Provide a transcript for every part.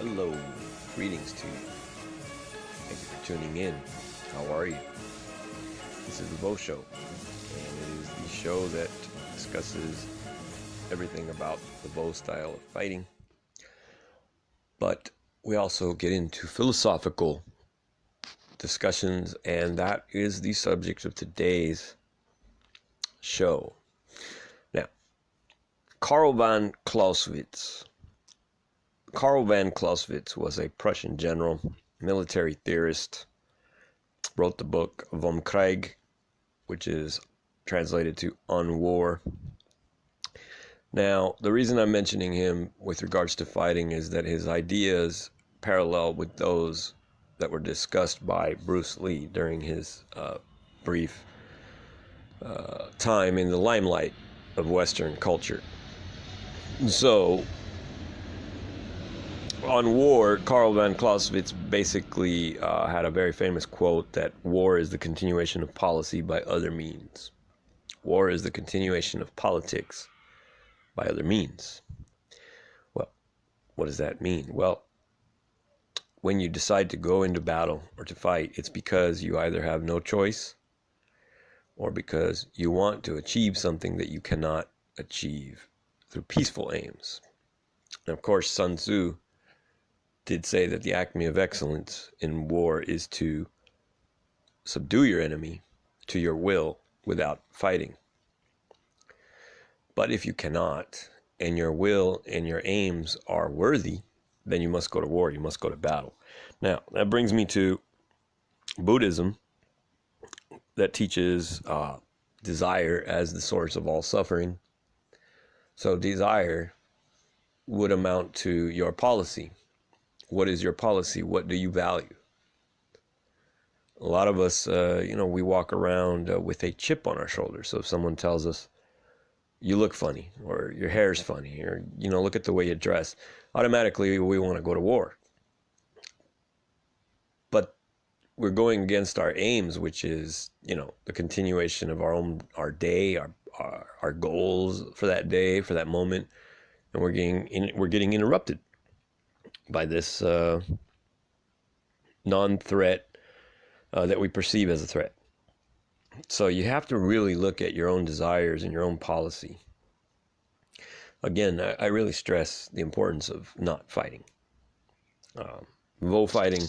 Hello, greetings to you. Thank you for tuning in. How are you? This is the Bo Show, and it is the show that discusses everything about the Bo style of fighting. But we also get into philosophical discussions, and that is the subject of today's show. Now, Karl von Clausewitz. Karl von Clausewitz was a Prussian general, military theorist, wrote the book Vom Krieg, which is translated to On War. Now, the reason I'm mentioning him with regards to fighting is that his ideas parallel with those that were discussed by Bruce Lee during his brief time in the limelight of Western culture. So, on war, Karl von Clausewitz basically had a very famous quote that war is the continuation of policy by other means. War is the continuation of politics by other means. Well, what does that mean? Well, when you decide to go into battle or to fight, it's because you either have no choice or because you want to achieve something that you cannot achieve through peaceful aims. And of course, Sun Tzu did say that the acme of excellence in war is to subdue your enemy to your will without fighting. But if you cannot, and your will and your aims are worthy, then you must go to war, you must go to battle. Now, that brings me to Buddhism, that teaches desire as the source of all suffering. So desire would amount to your policy. What is your policy? What do you value? A lot of us, we walk around with a chip on our shoulder. So if someone tells us, you look funny, or your hair's funny, or, look at the way you dress, automatically we want to go to war. But we're going against our aims, which is, the continuation of our day, our goals for that day, for that moment. And we're getting interrupted by this non-threat that we perceive as a threat. So you have to really look at your own desires and your own policy. Again, I really stress the importance of not fighting. Vo fighting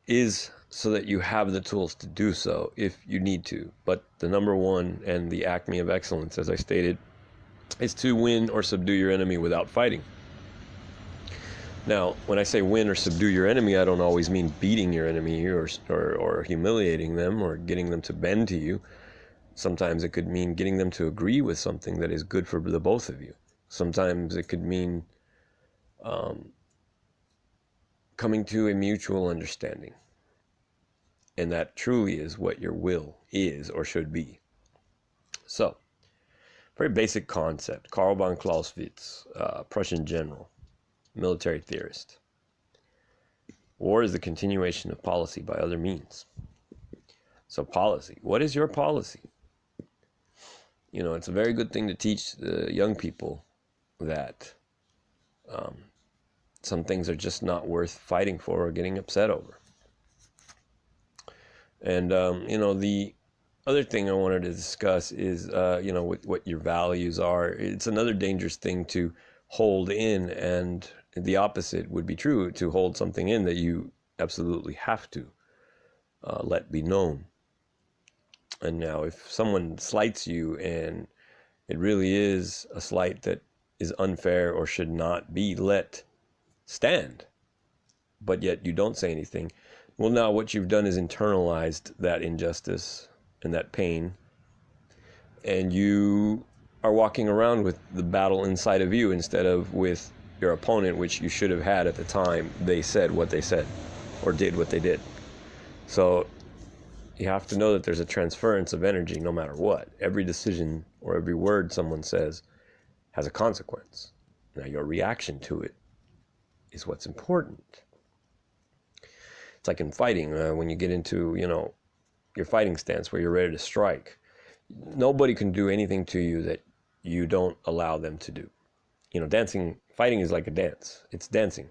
is so that you have the tools to do so if you need to. But the number one and the acme of excellence, as I stated, is to win or subdue your enemy without fighting. Now, when I say win or subdue your enemy, I don't always mean beating your enemy or humiliating them or getting them to bend to you. Sometimes it could mean getting them to agree with something that is good for the both of you. Sometimes it could mean coming to a mutual understanding. And that truly is what your will is or should be. So, very basic concept. Karl von Clausewitz, Prussian general, military theorist. War is the continuation of policy by other means. So policy. What is your policy? It's a very good thing to teach the young people that some things are just not worth fighting for or getting upset over. And, the other thing I wanted to discuss is, what your values are. It's another dangerous thing to hold in, and the opposite would be true, to hold something in that you absolutely have to let be known. And now if someone slights you and it really is a slight that is unfair or should not be let stand, but yet you don't say anything, well, now what you've done is internalized that injustice and that pain, and you are walking around with the battle inside of you instead of with your opponent, which you should have had at the time they said what they said or did what they did. So you have to know that there's a transference of energy no matter what. Every decision or every word someone says has a consequence. Now your reaction to it is what's important. It's like in fighting, when you get into, your fighting stance where you're ready to strike. Nobody can do anything to you that you don't allow them to do. Fighting is like a dance. It's dancing.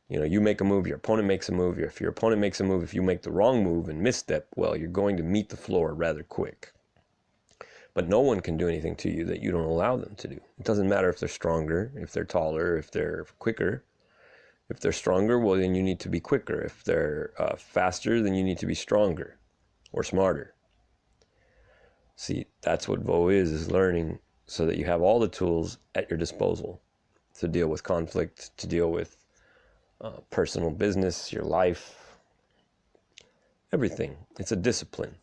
You know, you make a move, your opponent makes a move. If your opponent makes a move, if you make the wrong move and misstep, well, you're going to meet the floor rather quick. But no one can do anything to you that you don't allow them to do. It doesn't matter if they're stronger, if they're taller, if they're quicker. If they're stronger, well, then you need to be quicker. If they're faster, then you need to be stronger or smarter. See, that's what Vo is learning so that you have all the tools at your disposal to deal with conflict, to deal with personal business, your life, everything. It's a discipline.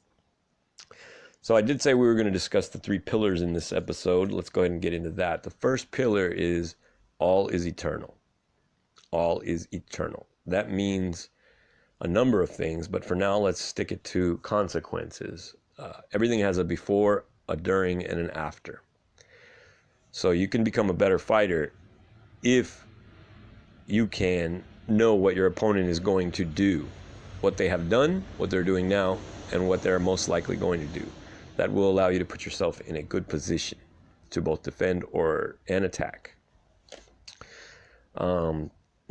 So I did say we were going to discuss the 3 pillars in this episode. Let's go ahead and get into that. The first pillar is all is eternal. All is eternal. That means a number of things, but for now, let's stick it to consequences. Everything has a before, a during, and an after. So you can become a better fighter if you can know what your opponent is going to do, what they have done, what they're doing now, and what they're most likely going to do. That will allow you to put yourself in a good position to both defend and attack.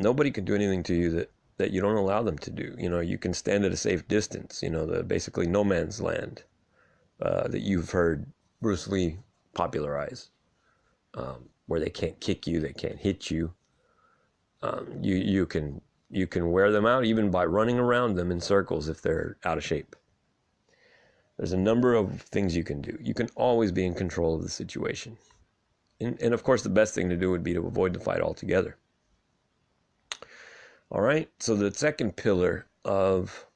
Nobody can do anything to you that you don't allow them to do. You know, you can stand at a safe distance, you know, the basically no man's land that you've heard Bruce Lee popularize, where they can't kick you, they can't hit you. You can wear them out even by running around them in circles if they're out of shape. There's a number of things you can do. You can always be in control of the situation. And of course, the best thing to do would be to avoid the fight altogether. All right, so the second pillar of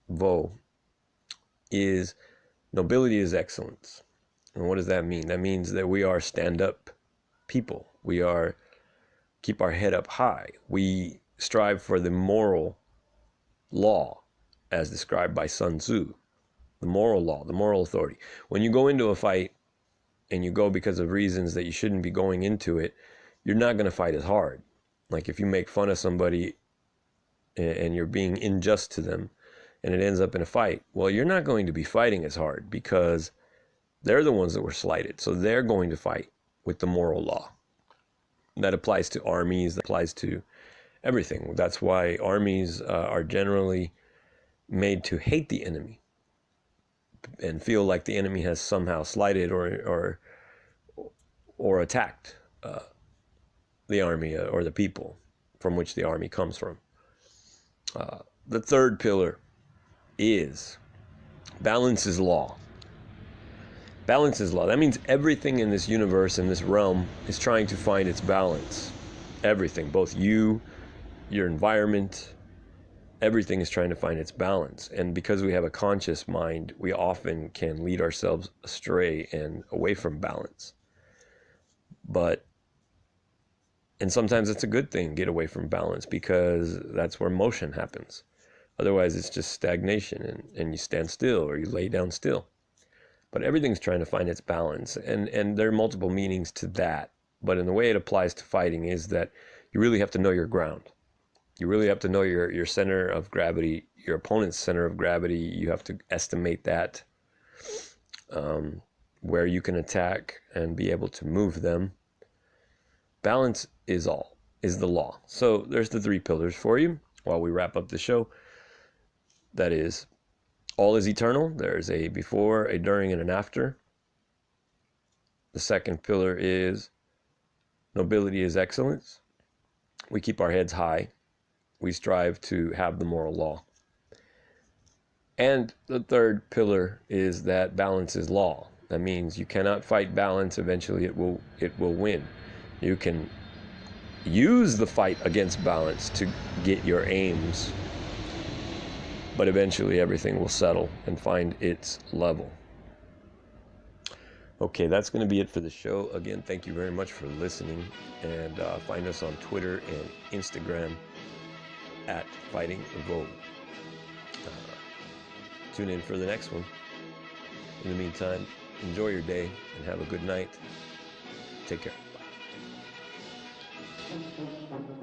Vo is nobility is excellence. And what does that mean? That means that we are stand-up people. We keep our head up high. We strive for the moral law as described by Sun Tzu. The moral law, the moral authority. When you go into a fight and you go because of reasons that you shouldn't be going into it, you're not going to fight as hard. Like if you make fun of somebody and you're being unjust to them and it ends up in a fight, well, you're not going to be fighting as hard because they're the ones that were slighted. So they're going to fight with the moral law. That applies to armies, that applies to everything. That's why armies are generally made to hate the enemy and feel like the enemy has somehow slighted or attacked the army or the people from which the army comes from. The third pillar is balance is law. Balance is law. That means everything in this universe, in this realm, is trying to find its balance. Everything, both you, your environment, everything is trying to find its balance. And because we have a conscious mind, we often can lead ourselves astray and away from balance. And sometimes it's a good thing, get away from balance, because that's where motion happens. Otherwise, it's just stagnation, and you stand still or you lay down still. But everything's trying to find its balance, and there are multiple meanings to that. But in the way it applies to fighting is that you really have to know your ground. You really have to know your center of gravity, your opponent's center of gravity. You have to estimate that, where you can attack and be able to move them. Balance is the law. So there's the 3 pillars for you while we wrap up the show. That is, all is eternal. There's a before, a during, and an after. The second pillar is nobility is excellence. We keep our heads high. We strive to have the moral law. And the third pillar is that balance is law. That means you cannot fight balance. Eventually it will win. You can use the fight against balance to get your aims, but eventually everything will settle and find its level. Okay, that's going to be it for the show. Again, thank you very much for listening, and find us on Twitter and Instagram at Fighting Avoidance. Tune in for the next one. In the meantime, enjoy your day and have a good night. Take care. Bye.